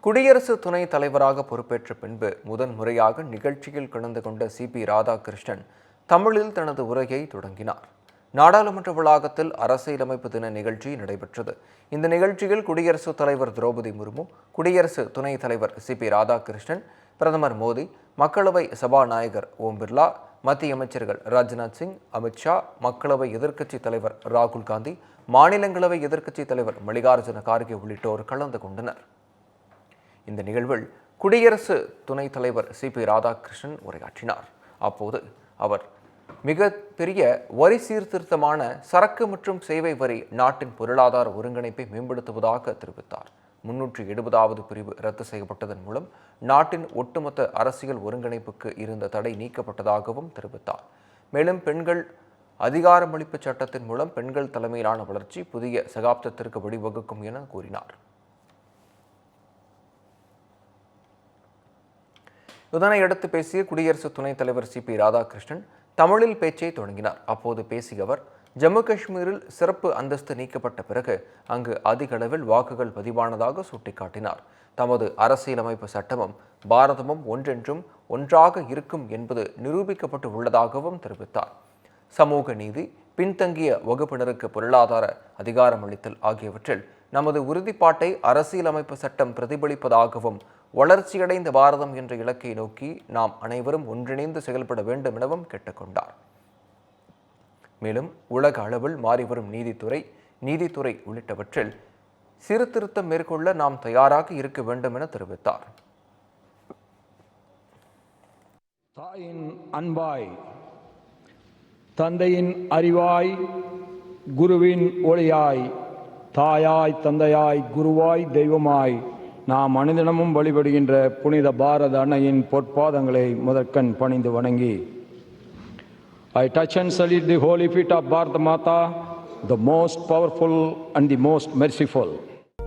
குடியரசு துணைத் தலைவராக பொறுப்பேற்ற பின்பு முதன்முறையாக நிகழ்ச்சியில் கலந்து கொண்ட சி.பி. ராதாகிருஷ்ணன் தமிழில் தனது உரையை தொடங்கினார். நாடாளுமன்ற வளாகத்தில் அரசியலமைப்பு தின நிகழ்ச்சி நடைபெற்றது. இந்த நிகழ்ச்சியில் குடியரசுத் தலைவர் திரௌபதி முர்மு, குடியரசு துணைத் தலைவர் சி.பி. ராதாகிருஷ்ணன், பிரதமர் மோடி, மக்களவை சபாநாயகர் ஓம் பிர்லா, மத்திய அமைச்சர்கள் ராஜ்நாத் சிங், அமித்ஷா, மக்களவை எதிர்க்கட்சித் தலைவர் ராகுல் காந்தி, மாநிலங்களவை எதிர்க்கட்சித் தலைவர் மல்லிகார்ஜுன கார்கே உள்ளிட்டோர் கலந்து கொண்டனர். இந்த நிகழ்வில் குடியரசு துணைத் தலைவர் சி.பி. ராதாகிருஷ்ணன் உரையாற்றினார். அப்போது அவர் மிக பெரிய வரி சீர்திருத்தமான சரக்கு மற்றும் சேவை வரி நாட்டின் பொருளாதார ஒருங்கிணைப்பை மேம்படுத்துவதாக தெரிவித்தார். 370வது பிரிவு ரத்து செய்யப்பட்டதன் மூலம் நாட்டின் ஒட்டுமொத்த அரசியல் ஒருங்கிணைப்புக்கு இருந்த தடை நீக்கப்பட்டதாகவும் தெரிவித்தார். மேலும் பெண்கள் அதிகாரமளிப்பு சட்டத்தின் மூலம் பெண்கள் தலைமையிலான வளர்ச்சி புதிய சகாப்தத்திற்கு வழிவகுக்கும் என கூறினார். இதனையடுத்து பேசிய குடியரசு துணைத் தலைவர் சி.பி. ராதாகிருஷ்ணன் தமிழில் பேச்சை தொடங்கினார். அப்போது பேசிய அவர், ஜம்மு காஷ்மீரில் சிறப்பு அந்தஸ்து நீக்கப்பட்ட பிறகு அங்கு அதிக அளவில் வாக்குகள் பதிவானதாக சுட்டிக்காட்டினார். தமது அரசியலமைப்பு சட்டமும் பாரதமும் ஒன்றென்றும் ஒன்றாக இருக்கும் என்பது நிரூபிக்கப்பட்டு உள்ளதாகவும் தெரிவித்தார். சமூக நீதி, பின்தங்கிய வகுப்பினருக்கு பொருளாதார அதிகாரமளித்தல் ஆகியவற்றில் நமது உறுதிப்பாட்டை அரசியலமைப்பு சட்டம் பிரதிபலிப்பதாகவும், வளர்ச்சியடைந்த பாரதம் என்ற இலக்கை நோக்கி நாம் அனைவரும் ஒன்றிணைந்து செயல்பட வேண்டும் எனவும் கேட்டுக்கொண்டார். மேலும் உலக அளவில் மாறிவரும் நீதித்துறை உள்ளிட்டவற்றில் சீர்திருத்தம் மேற்கொள்ள நாம் தயாராக இருக்க வேண்டும் என தெரிவித்தார். தாயின் அன்பாய், தந்தையின் அறிவாய், குருவின் ஒளியாய், தாயாய், தந்தையாய், குருவாய், தெய்வமாய் நாம் அனுதினமும் வழிபடுகின்ற புனித பாரத அன்னையின் பொற்பாதங்களை முதற்கண் பணிந்து வணங்கி, I touch and salute the holy feet of Bharat Mata, the most powerful and the most merciful.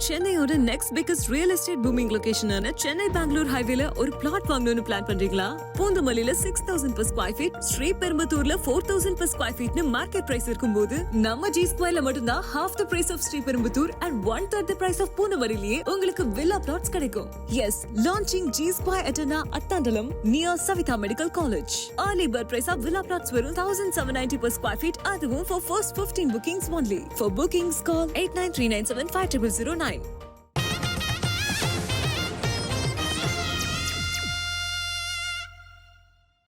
சென்னையோட next biggest real estate booming லொகேஷனான சென்னை பெங்களூர் ஹைவேல ஒரு பிளாட் வாங்கணும்னு பிளான் பண்றீங்களா? பூந்தமல்லியில 6,000 per square feet, ஸ்ரீபெரும்புத்தூர்ல 4,000 per square feet market price இருக்கும்போது நம்ம ஜி ஸ்கொயர்ல மட்டும்தான் half the price of Sriperumbudur and 1/3 the price of பூந்தமல்லியிலேயே உங்களுக்கு வில்லா பிளாட்ஸ் கிடைக்கும். Yes, launching G Square Etana Attandalam near Savitha Medical College. Early bird price of villa plots வெறும் 1,790 per square feet. அதுவும் for first 15 bookings only. For bookings call 8939750009.